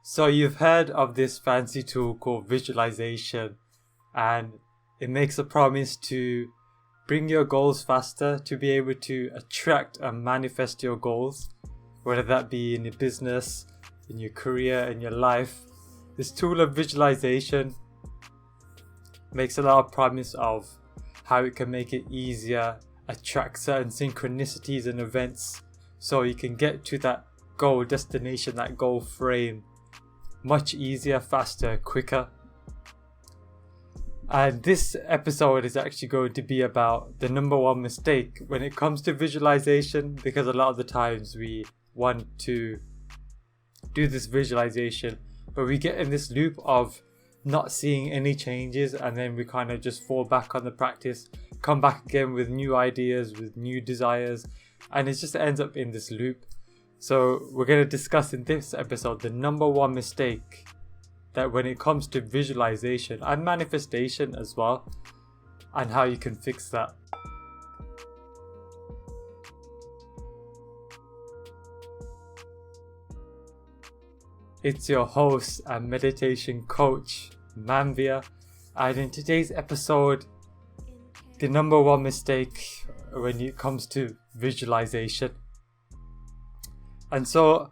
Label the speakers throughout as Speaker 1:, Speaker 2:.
Speaker 1: So you've heard of this fancy tool called visualization, and it makes a promise to bring your goals faster, to be able to attract and manifest your goals, whether that be in your business, in your career, in your life. This tool of visualization makes a lot of promise of how it can make it easier, attract certain synchronicities and events, so you can get to that goal destination, that goal frame, much easier, faster, quicker. And this episode is actually going to be about the number one mistake when it comes to visualization, because a lot of the times we want to do this visualization, but we get in this loop of not seeing any changes, and then we kind of just fall back on the practice, come back again with new ideas, with new desires, and it just ends up in this loop. So we're going to discuss in this episode the number one mistake that when it comes to visualization and manifestation as well, and how you can fix that. It's your host and meditation coach, Manvir, and in today's episode, the number one mistake when it comes to visualization. And so,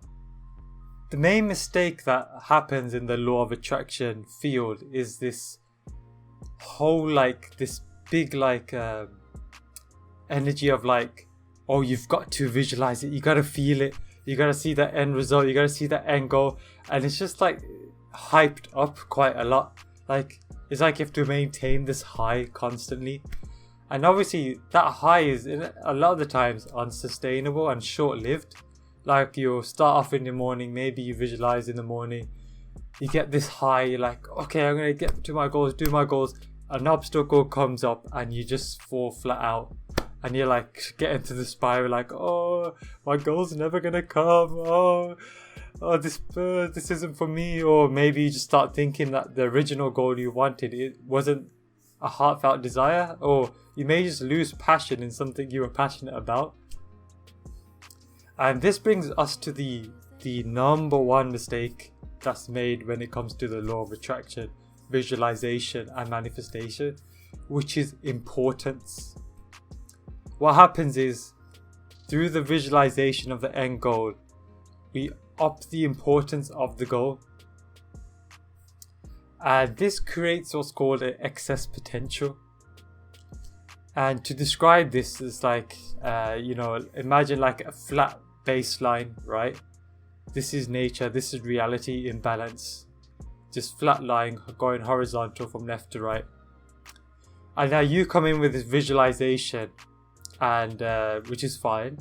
Speaker 1: the main mistake that happens in the law of attraction field is this whole this big energy of oh, you've got to visualize it, you gotta feel it, you gotta see the end result, you gotta see the end goal, and it's just hyped up quite a lot. It's like you have to maintain this high constantly, and obviously that high is a lot of the times unsustainable and short-lived. You'll start off in the morning, maybe you visualize in the morning, you get this high, you're like, okay, I'm gonna get to my goals, do my goals, an obstacle comes up and you just fall flat out, and you're get into the spiral, oh, my goal's never gonna come, oh this isn't for me. Or maybe you just start thinking that the original goal you wanted, it wasn't a heartfelt desire, or you may just lose passion in something you were passionate about. And this brings us to the number one mistake that's made when it comes to the law of attraction, visualization and manifestation, which is importance. What happens is, through the visualization of the end goal, we up the importance of the goal. And this creates what's called an excess potential. And to describe this is imagine a flat baseline, right? This is nature, this is reality in balance, just flat lying, going horizontal from left to right. And now you come in with this visualization, and which is fine,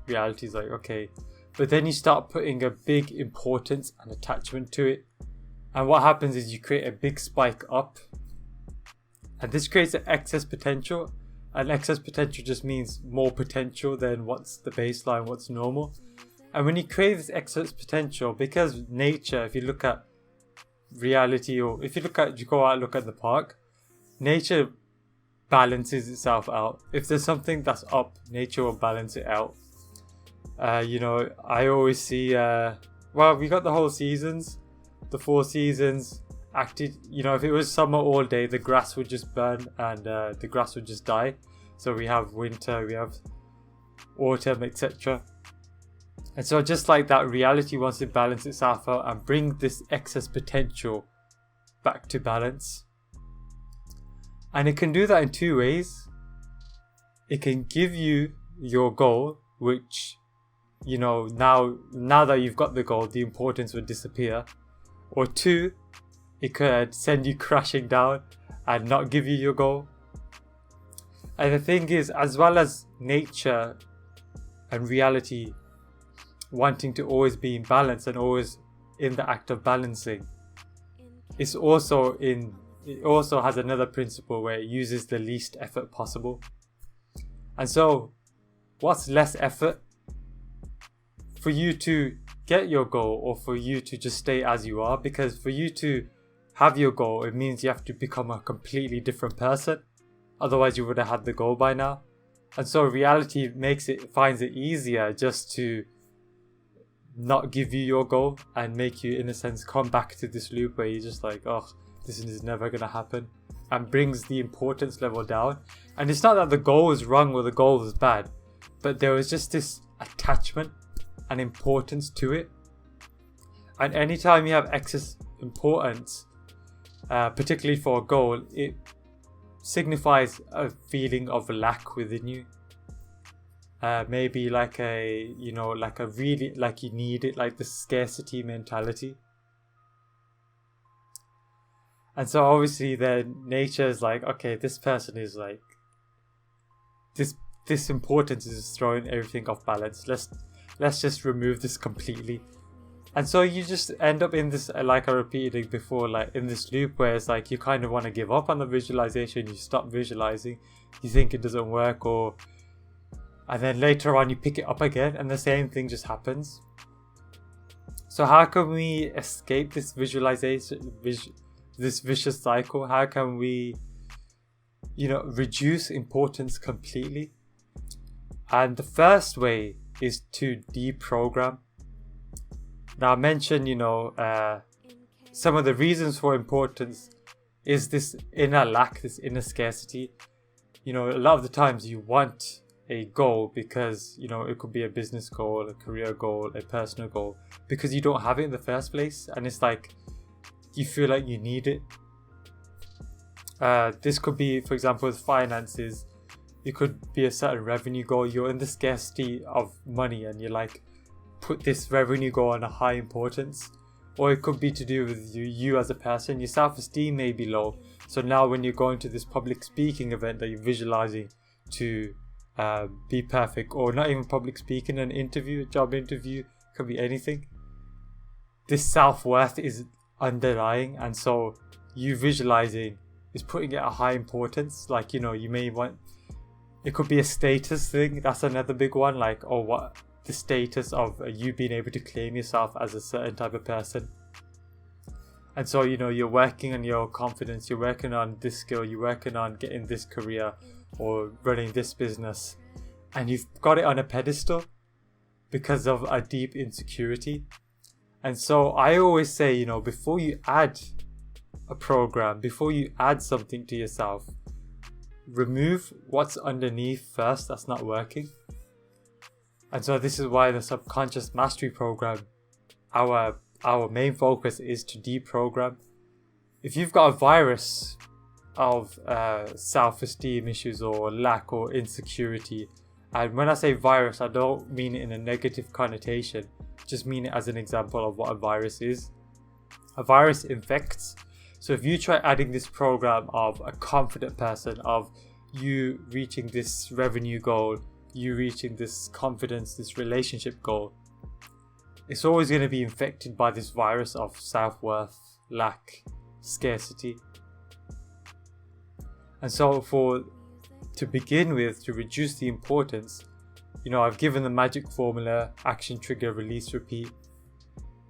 Speaker 1: reality is okay, but then you start putting a big importance and attachment to it, and what happens is you create a big spike up, and this creates an excess potential. And excess potential just means more potential than what's the baseline, what's normal. And when you create this excess potential, because nature, if you look at reality, or if you go out and look at the park, nature balances itself out. If there's something that's up, nature will balance it out. I always see, we got the whole seasons, the 4 seasons acted. If it was summer all day, the grass would just burn and the grass would just die. So we have winter, we have autumn, etc. And so just like that, reality wants to balance itself out and bring this excess potential back to balance. And it can do that in 2 ways. It can give you your goal, which now that you've got the goal, the importance would disappear. Or 2, it could send you crashing down and not give you your goal. And the thing is, as well as nature and reality wanting to always be in balance and always in the act of balancing, it also has another principle where it uses the least effort possible. And so, what's less effort? For you to get your goal, or for you to just stay as you are? Because for you to have your goal, it means you have to become a completely different person. Otherwise you would have had the goal by now. And so reality finds it easier just to not give you your goal and make you, in a sense, come back to this loop where you're just like, oh, this is never going to happen, and brings the importance level down. And it's not that the goal was wrong or the goal was bad, but there was just this attachment and importance to it. And anytime you have excess importance, particularly for a goal, it signifies a feeling of lack within you. Maybe like a really, like you need it, like the scarcity mentality. And so obviously then nature is like, okay, this person is like, this importance is throwing everything off balance. Let's just remove this completely. And so you just end up in this, like I repeated before, like in this loop where it's like you kind of want to give up on the visualization, you stop visualizing, you think it doesn't work, and then later on you pick it up again and the same thing just happens. So how can we escape this visualization, this vicious cycle? How can we, reduce importance completely? And the first way is to deprogram. Now I mentioned, some of the reasons for importance is this inner lack, this inner scarcity. A lot of the times you want a goal because, it could be a business goal, a career goal, a personal goal, because you don't have it in the first place. And it's like, you feel like you need it. This could be, for example, with finances. It could be a certain revenue goal. You're in the scarcity of money and you're like, put this revenue goal on a high importance. Or it could be to do with you as a person. Your self-esteem may be low. So now when you're going to this public speaking event that you're visualizing to be perfect, or not even public speaking, an interview, a job interview, could be anything. This self-worth is underlying, and so you visualizing is putting it at a high importance. Like, you may want, it could be a status thing. That's another big one. Like, what the status of you being able to claim yourself as a certain type of person. And so, you're working on your confidence, you're working on this skill, you're working on getting this career or running this business, and you've got it on a pedestal because of a deep insecurity. And so I always say, before you add a program, before you add something to yourself, remove what's underneath first that's not working. And so this is why the subconscious mastery program, our main focus is to deprogram. If you've got a virus of self-esteem issues or lack or insecurity, and when I say virus, I don't mean it in a negative connotation, just mean it as an example of what a virus is. A virus infects. So if you try adding this program of a confident person, of you reaching this revenue goal, you reaching this confidence, this relationship goal, it's always going to be infected by this virus of self-worth, lack, scarcity. And so to begin with, to reduce the importance, I've given the magic formula, action, trigger, release, repeat,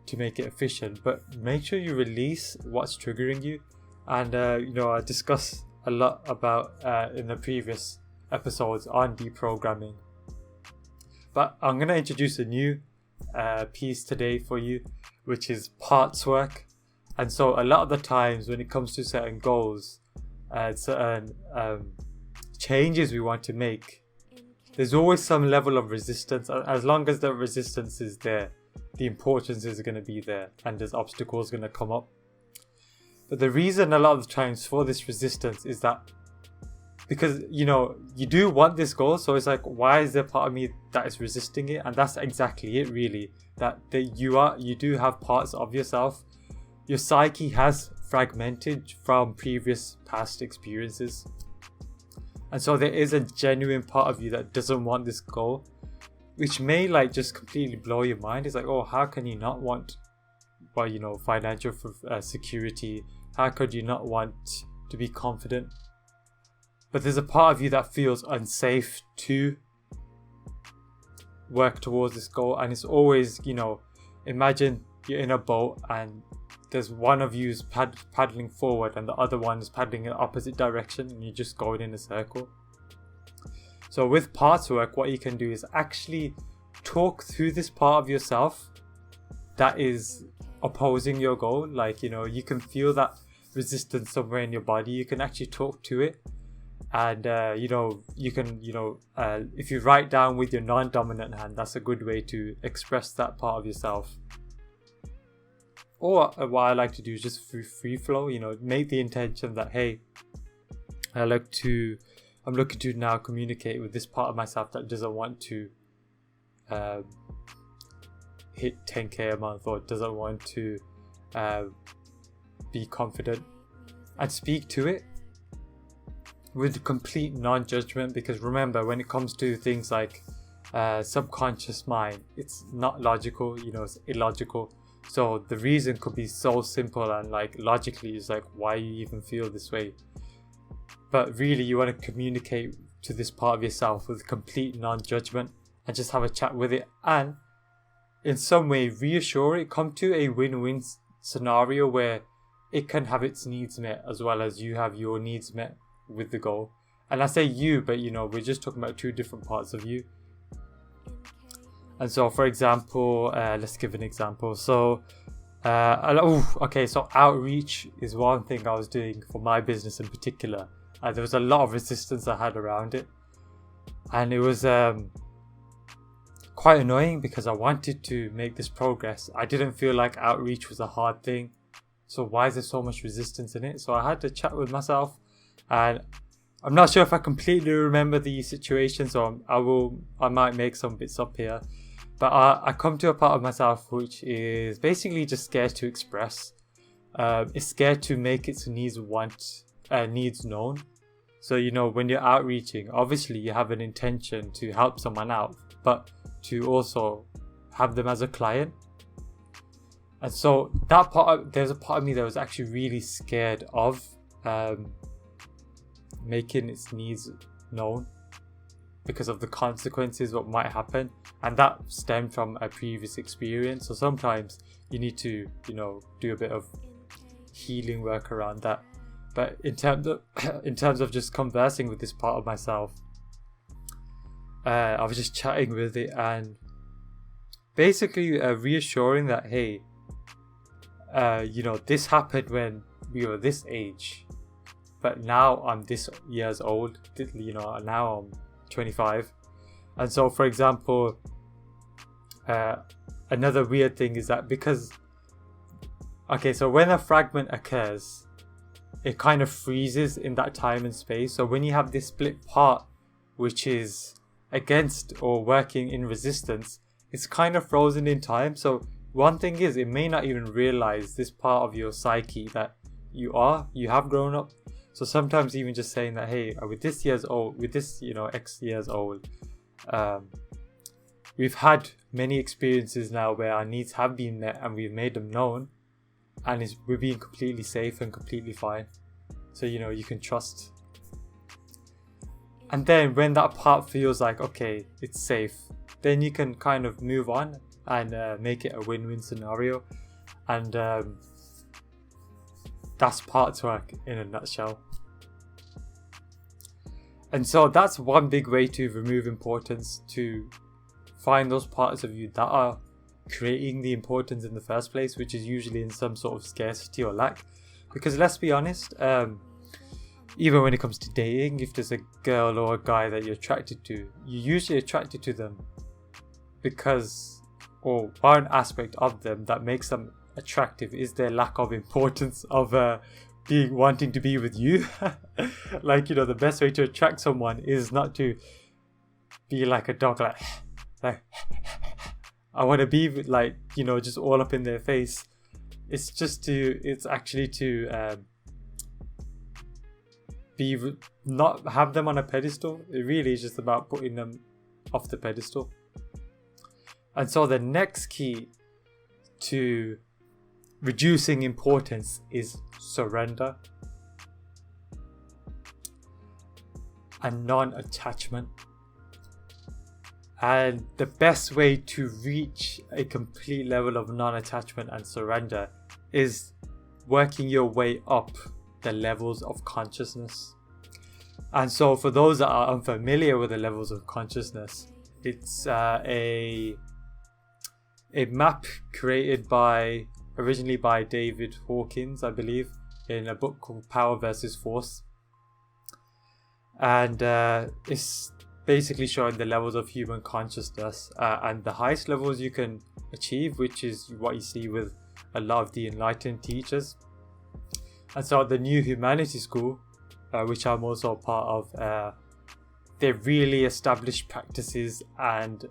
Speaker 1: to make it efficient. But make sure you release what's triggering you. And, I discussed a lot about in the previous episodes on deprogramming. But I'm going to introduce a new piece today for you, which is parts work. And so a lot of the times when it comes to certain goals, certain changes we want to make, there's always some level of resistance. As long as the resistance is there, the importance is going to be there, and there's obstacles going to come up. But the reason a lot of the times for this resistance is that because you do want this goal, so it's like, why is there part of me that is resisting it? And that's exactly it, really, that you do have parts of yourself. Your psyche has fragmented from previous past experiences. And so there is a genuine part of you that doesn't want this goal, which may just completely blow your mind. It's like, oh, how can you not want, financial security? How could you not want to be confident? But there's a part of you that feels unsafe to work towards this goal. And it's always, imagine you're in a boat and there's one of you's paddling forward and the other one is paddling in the opposite direction, and you're just going in a circle. So with parts work, what you can do is actually talk through this part of yourself that is opposing your goal. Like, you know, you can feel that resistance somewhere in your body. You can actually talk to it. And, you know, you can, you know, if you write down with your non-dominant hand, that's a good way to express that part of yourself. Or what I like to do is just free flow, you know, make the intention that, hey, I'm looking to now communicate with this part of myself that doesn't want to hit 10k a month, or doesn't want to be confident, and speak to it with complete non-judgment. Because remember, when it comes to things like subconscious mind, it's not logical, you know, it's illogical. So the reason could be so simple, and like logically it's like, why you even feel this way? But really, you want to communicate to this part of yourself with complete non-judgment and just have a chat with it, and in some way reassure it. Come to a win-win scenario where it can have its needs met as well as you have your needs met with the goal. And I say you, but you know, we're just talking about two different parts of you. And so, for example, let's give an example. So, so outreach is one thing I was doing for my business in particular. There was a lot of resistance I had around it. And it was quite annoying because I wanted to make this progress. I didn't feel like outreach was a hard thing. So why is there so much resistance in it? So I had to chat with myself. And I'm not sure if I completely remember the situation, so I might make some bits up here. But I come to a part of myself which is basically just scared to express. It's scared to make its needs known. So, you know, when you're outreaching, obviously you have an intention to help someone out, but to also have them as a client. And so there's a part of me that was actually really scared of making its needs known, because of the consequences, what might happen. And that stemmed from a previous experience. So sometimes you need to, you know, do a bit of healing work around that. But in terms of just conversing with this part of myself, I was just chatting with it and basically reassuring that, hey, you know, this happened when we were this age, but now I'm this years old, you know, now I'm 25. And so, for example, another weird thing is that because, so when a fragment occurs, it kind of freezes in that time and space. So when you have this split part which is against or working in resistance, it's kind of frozen in time. So one thing is, it may not even realize this part of your psyche that you have grown up. So sometimes even just saying that, hey, with this, you know, X years old, we've had many experiences now where our needs have been met and we've made them known, and we're being completely safe and completely fine. So, you know, you can trust. And then when that part feels like, okay, it's safe, then you can kind of move on and make it a win-win scenario. And that's parts work in a nutshell. And so that's one big way to remove importance, to find those parts of you that are creating the importance in the first place, which is usually in some sort of scarcity or lack. Because let's be honest, even when it comes to dating, if there's a girl or a guy that you're attracted to, you're usually attracted to them because, or one aspect of them that makes them attractive is their lack of importance of wanting to be with you. Like, you know, the best way to attract someone is not to be like a dog, like I want to be with, like, you know, just all up in their face. It's actually to not have them on a pedestal. It really is just about putting them off the pedestal. And so the next key to reducing importance is surrender and non-attachment. And the best way to reach a complete level of non-attachment and surrender is working your way up the levels of consciousness. And so for those that are unfamiliar with the levels of consciousness, it's a map created originally by David Hawkins, I believe, in a book called Power versus Force. And it's basically showing the levels of human consciousness and the highest levels you can achieve, which is what you see with a lot of the enlightened teachers. And so at the New Humanity School, which I'm also a part of, they really established practices and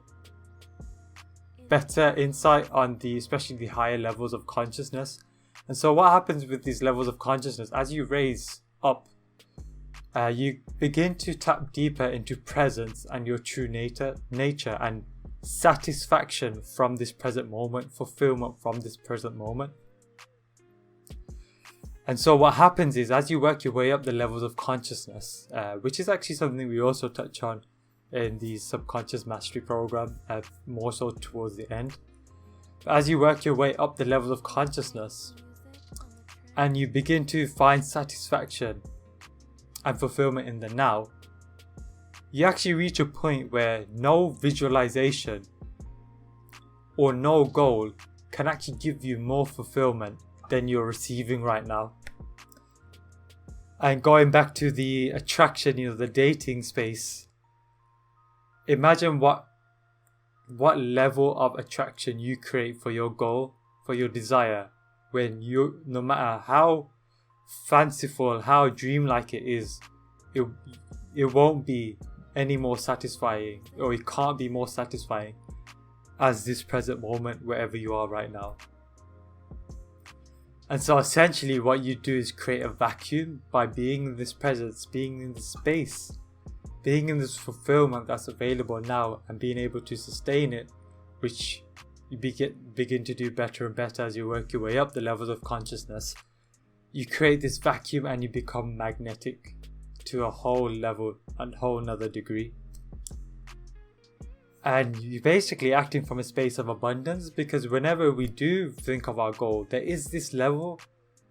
Speaker 1: better insight on especially the higher levels of consciousness. And so what happens with these levels of consciousness, as you raise up, you begin to tap deeper into presence and your true nature and satisfaction from this present moment, fulfillment from this present moment. And so what happens is, as you work your way up the levels of consciousness, which is actually something we also touch on in the subconscious mastery program, more so towards the end. But as you work your way up the levels of consciousness and you begin to find satisfaction and fulfillment in the now, you actually reach a point where no visualization or no goal can actually give you more fulfillment than you're receiving right now. And going back to the attraction, the dating space, imagine what level of attraction you create for your goal, for your desire, when no matter how fanciful, how dreamlike it is, it won't be any more satisfying, or it can't be more satisfying as this present moment wherever you are right now. And so essentially what you do is create a vacuum by being in this presence, being in this space, being in this fulfillment that's available now, and being able to sustain it, which you begin to do better and better as you work your way up the levels of consciousness. You create this vacuum and you become magnetic to a whole level and whole nother degree. And you're basically acting from a space of abundance, because whenever we do think of our goal, there is this level,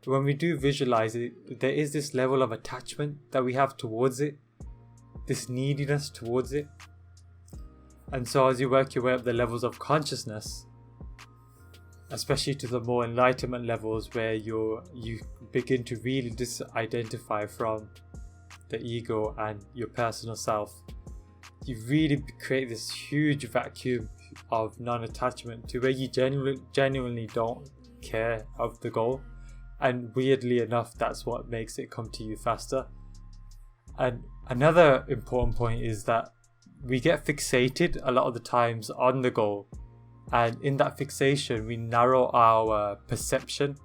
Speaker 1: when we do visualize it, there is this level of attachment that we have towards it, this neediness towards it. And so as you work your way up the levels of consciousness, especially to the more enlightenment levels where you begin to really disidentify from the ego and your personal self, you really create this huge vacuum of non-attachment to where you genuinely don't care of the goal. And weirdly enough, that's what makes it come to you faster. And another important point is that we get fixated a lot of the times on the goal, and in that fixation we narrow our perception.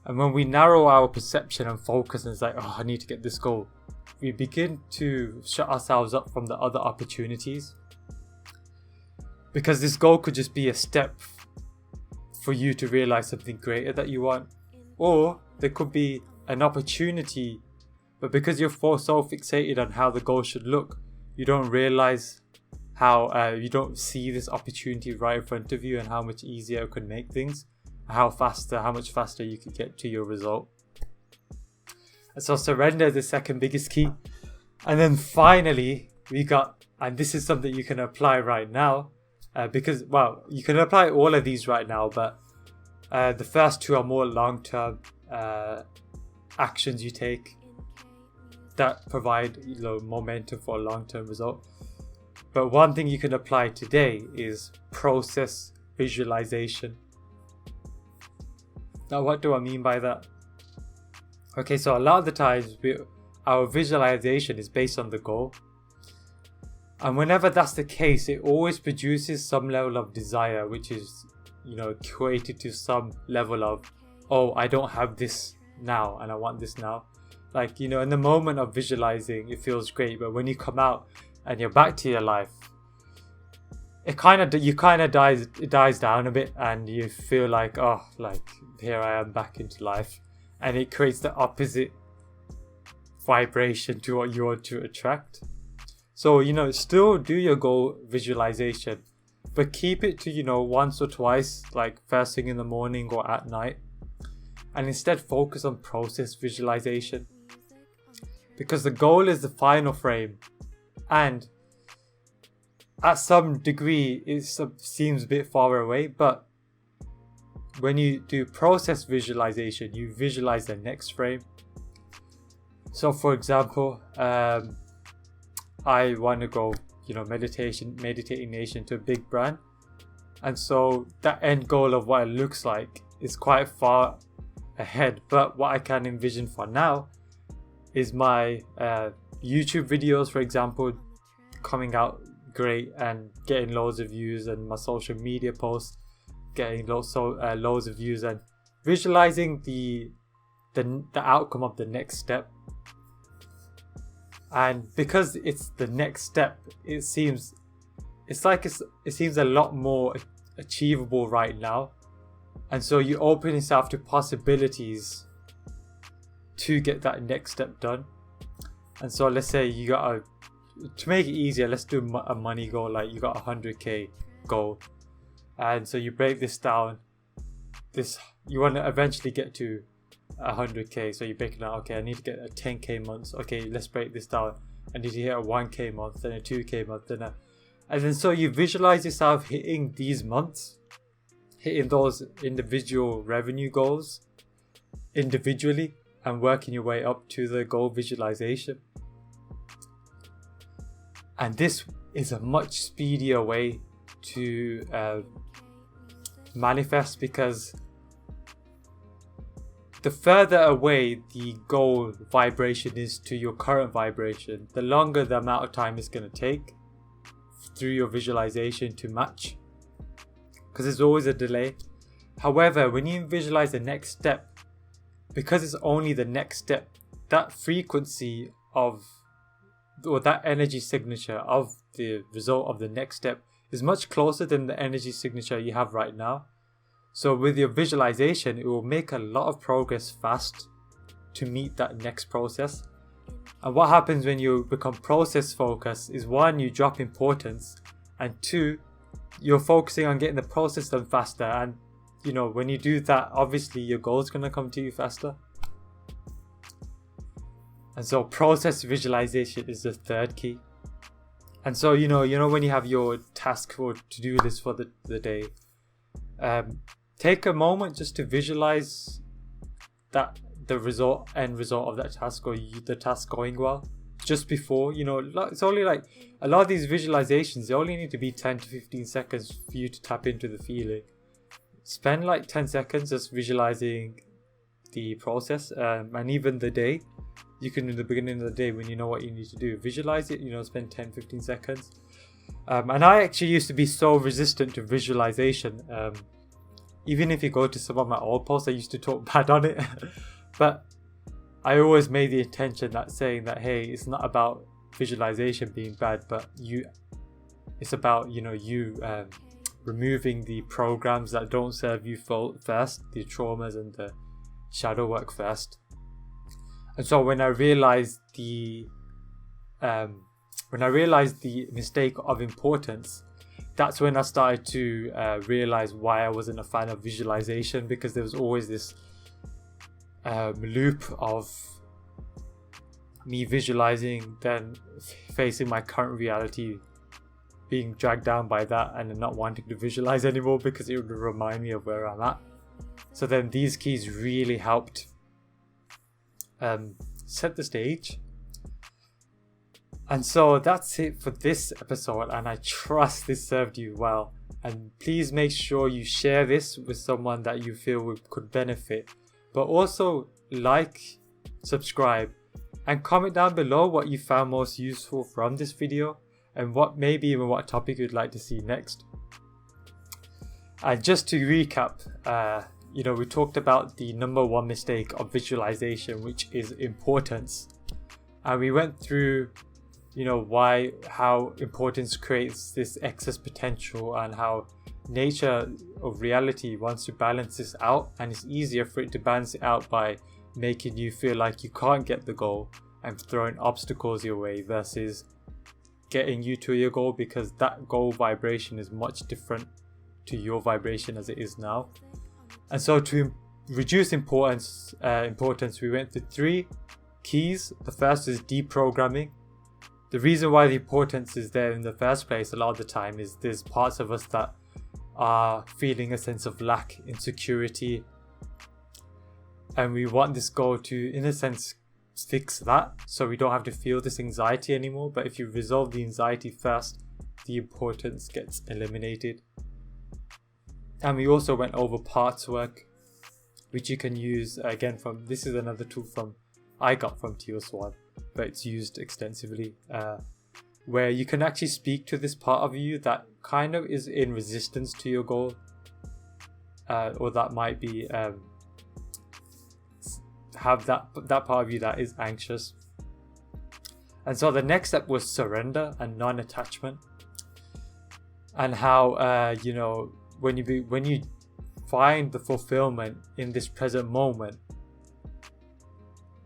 Speaker 1: And when we narrow our perception and focus, and it's like, oh, I need to get this goal, we begin to shut ourselves up from the other opportunities, because this goal could just be a step for you to realize something greater that you want, or there could be an opportunity, but because you're so fixated on how the goal should look, you don't realize how you don't see this opportunity right in front of you, and how much easier it could make things, how much faster you could get to your result. And so surrender is the second biggest key. And then finally we got, and this is something you can apply right now, because, well, you can apply all of these right now, but the first two are more long-term actions you take that provide momentum for a long-term result. But one thing you can apply today is process visualization. Now, what do I mean by that? Okay, so a lot of the times our visualization is based on the goal, and whenever that's the case, it always produces some level of desire, which is equated to some level of, oh, I don't have this now and I want this now. Like, in the moment of visualizing, it feels great, but when you come out and you're back to your life, it dies down a bit, and you feel like, oh, like, here I am back into life, and it creates the opposite vibration to what you want to attract. So still do your goal visualization, but keep it to once or twice, like first thing in the morning or at night, and instead focus on process visualization, because the goal is the final frame, and at some degree it seems a bit far away, but when you do process visualization, you visualize the next frame. So for example, I want to go, meditating nation to a big brand, and so that end goal of what it looks like is quite far ahead. But what I can envision for now is my YouTube videos, for example, coming out great and getting loads of views, and my social media posts getting loads of views, and visualizing the outcome of the next step. And because it's the next step, it seems a lot more achievable right now, and so you open yourself to possibilities to get that next step done. And so let's say you got to make it easier, let's do a money goal, like you got a 100k goal, and so you break this down. You want to eventually get to 100k, so you're breaking down, okay, I need to get a 10k month, okay, let's break this down, I need to hit a 1k month, then a 2k month, and then so you visualize yourself hitting these months, hitting those individual revenue goals individually, and working your way up to the goal visualization. And this is a much speedier way to manifest, because the further away the goal vibration is to your current vibration, the longer the amount of time it's going to take through your visualization to match, because there's always a delay. However, when you visualize the next step, because it's only the next step, that frequency of, or that energy signature of the result of the next step is much closer than the energy signature you have right now. So with your visualization, it will make a lot of progress fast to meet that next process. And what happens when you become process focused is, one, you drop importance, and two, you're focusing on getting the process done faster. And when you do that, obviously your goal is going to come to you faster. And so process visualization is the third key. And so when you have your task or to-do list for the day, take a moment just to visualize that the end result of that task, or the task going well, just before. It's only like a lot of these visualizations, they only need to be 10 to 15 seconds for you to tap into the feeling. Spend like 10 seconds just visualizing the process, and even the day. You can, in the beginning of the day, when you know what you need to do, visualize it, spend 10-15 seconds. And I actually used to be so resistant to visualization. Even if you go to some of my old posts, I used to talk bad on it. But I always made the intention that saying that, hey, it's not about visualization being bad, but it's about, you removing the programs that don't serve you first, the traumas and the shadow work first. And so when I realized the mistake of importance, that's when I started to realize why I wasn't a fan of visualization, because there was always this loop of me visualizing, then facing my current reality, being dragged down by that, and then not wanting to visualize anymore because it would remind me of where I'm at. So then these keys really helped set the stage. And so that's it for this episode, and I trust this served you well. And please make sure you share this with someone that you feel could benefit, but also like, subscribe, and comment down below what you found most useful from this video, and what topic you'd like to see next. And just to recap, we talked about the number one mistake of visualization, which is importance. And we went through, how importance creates this excess potential, and how nature of reality wants to balance this out, and it's easier for it to balance it out by making you feel like you can't get the goal and throwing obstacles your way, versus getting you to your goal, because that goal vibration is much different to your vibration as it is now. And so to reduce importance, we went through 3 keys. The first is deprogramming. the reason why the importance is there in the first place a lot of the time is there's parts of us that are feeling a sense of lack, insecurity, and we want this goal to, in a sense, fix that so we don't have to feel this anxiety anymore. But if you resolve the anxiety first, the importance gets eliminated. And we also went over parts work, which you can use again from, this is another tool from I got from TealSwan, but it's used extensively, where you can actually speak to this part of you that kind of is in resistance to your goal, or that might be have that part of you that is anxious. And so the next step was surrender and non-attachment, and how when you find the fulfillment in this present moment,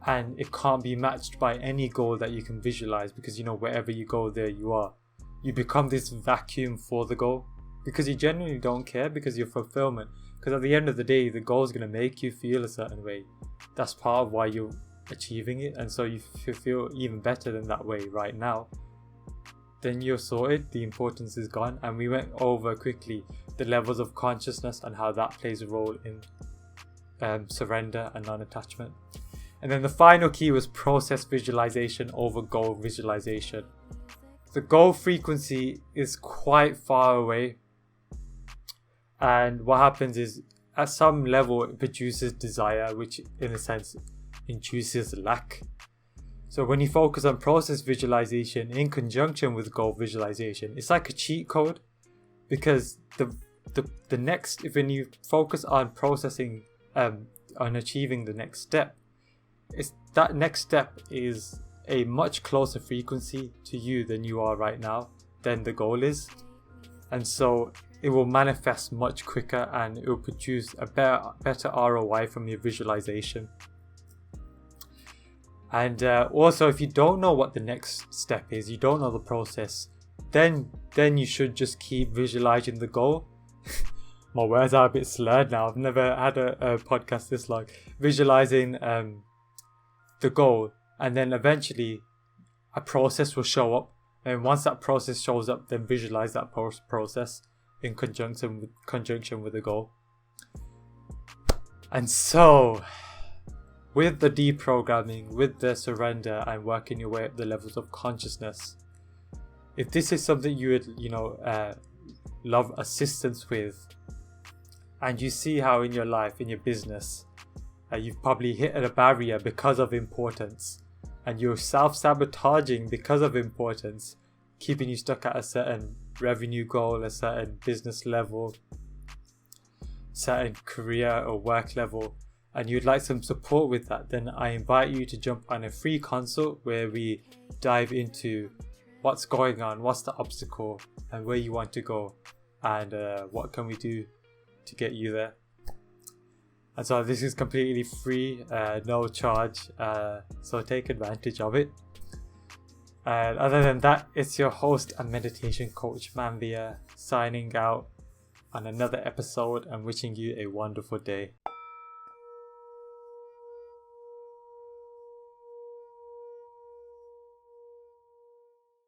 Speaker 1: and it can't be matched by any goal that you can visualize, because wherever you go, there you are. You become this vacuum for the goal because you genuinely don't care, because your fulfillment, because at the end of the day, the goal is going to make you feel a certain way. That's part of why you're achieving it, and so you feel even better than that way right now. Then you're sorted, the importance is gone. And we went over quickly the levels of consciousness and how that plays a role in surrender and non-attachment. And then the final key was process visualization over goal visualization. The goal frequency is quite far away, and what happens is at some level it produces desire, which in a sense induces lack. So when you focus on process visualization in conjunction with goal visualization, it's like a cheat code, because the next, when you focus on processing on achieving the next step, that next step is a much closer frequency to you than you are right now, than the goal is. And so it will manifest much quicker, and it will produce a better ROI from your visualization. And also, if you don't know what the next step is, you don't know the process, then you should just keep visualizing the goal. My words are a bit slurred now. I've never had a podcast this long. Visualizing the goal, and then eventually a process will show up, and once that process shows up, then visualize that process in conjunction with the goal. And so with the deprogramming, with the surrender, and working your way up the levels of consciousness, if this is something you would love assistance with, and you see how in your life, in your business, you've probably hit a barrier because of importance, and you're self-sabotaging because of importance, keeping you stuck at a certain revenue goal, a certain business level, certain career or work level, and you'd like some support with that, then I invite you to jump on a free consult where we dive into what's going on, what's the obstacle, and where you want to go, and what can we do to get you there. And so this is completely free, no charge, so take advantage of it. And other than that, it's your host and meditation coach Manvir signing out on another episode and wishing you a wonderful day.